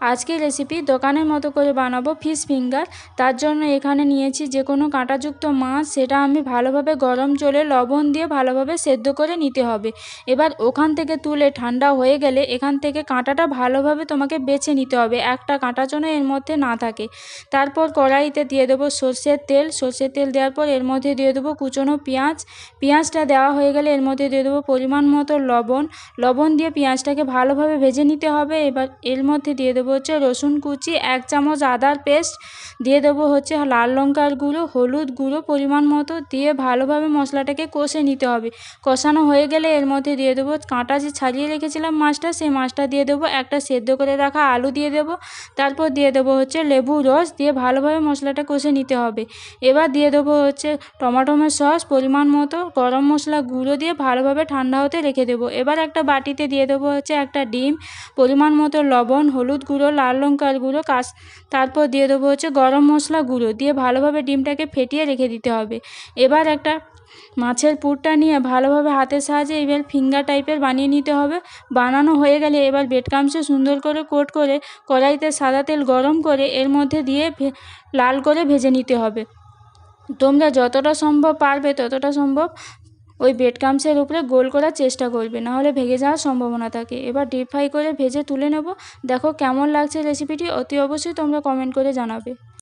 আজকে রেসিপি দোকানের মতো করে বানাবো ফিশ ফিঙ্গার। তার জন্য এখানে নিয়েছি যে কোনো কাঁটাযুক্ত মাছ, সেটা আমি ভালোভাবে গরম জলে লবণ দিয়ে ভালোভাবে সেদ্ধ করে নিতে হবে। এবার ওখান থেকে তুলে ঠান্ডা হয়ে গেলে এখান থেকে কাঁটাটা ভালোভাবে তোমাকে বেছে নিতে হবে, একটা কাঁটা যেন এর মধ্যে না থাকে। তারপর কড়াইতে দিয়ে দেবো সর্ষের তেল দেওয়ার পর এর মধ্যে দিয়ে দেবো কুচনো পেঁয়াজটা দেওয়া হয়ে গেলে এর মধ্যে দিয়ে দেবো পরিমাণ মতো লবণ দিয়ে পেঁয়াজটাকে ভালোভাবে ভেজে নিতে হবে। এবার এর মধ্যে দিয়ে দেবো হচ্ছে রসুন কুচি, 1 চামচ আদার পেস্ট, দিয়ে দেবো হচ্ছে লাল লঙ্কার গুঁড়ো, হলুদ গুঁড়ো পরিমাণ মতো, দিয়ে ভালোভাবে মশলাটাকে কষে নিতে হবে। কষানো হয়ে গেলে এর মধ্যে দিয়ে দেবো কাঁটা যে ছাড়িয়ে রেখেছিলাম মাছটা, সেই মাছটা দিয়ে দেবো, একটা সেদ্ধ করে রাখা আলু দিয়ে দেবো, তারপর দিয়ে দেবো হচ্ছে লেবুর রস, দিয়ে ভালোভাবে মশলাটা কষে নিতে হবে। এবার দিয়ে দেবো হচ্ছে টমেটোর সস পরিমাণ মতো, গরম মশলা গুঁড়ো দিয়ে ভালোভাবে ঠান্ডা হতে রেখে দেবো। এবার একটা বাটিতে দিয়ে দেবো হচ্ছে একটা ডিম, পরিমাণ মতো লবণ, হলুদ গুঁড়ো, লাল লঙ্কার গুঁড়ো, তারপর দিয়ে দেবো হচ্ছে গরম মশলা গুঁড়ো, দিয়ে ভালোভাবে ডিমটাকে ফেটিয়ে রেখে দিতে হবে। এবার একটা মাছের পুরটা নিয়ে ভালোভাবে হাতের সাহায্যে এবার ফিঙ্গার টাইপের বানিয়ে নিতে হবে। বানানো হয়ে গেলে এবার ব্রেড ক্রাম্বসে সুন্দর করে কোট করে কড়াইতে সাদা তেল গরম করে এর মধ্যে দিয়ে লাল করে ভেজে নিতে হবে। তোমরা যতটা সম্ভব পারবে ততটা সম্ভব ওই ব্রেড ক্রাম্বসের উপরে গোল করার চেষ্টা করবে, নাহলে ভেঙে যাওয়ার সম্ভাবনা থাকে। এবার ডিপ ফ্রাই করে ভেজে তুলে নেব। দেখো কেমন লাগছে রেসিপিটি, অতি অবশ্যই তোমরা কমেন্ট করে জানাবে।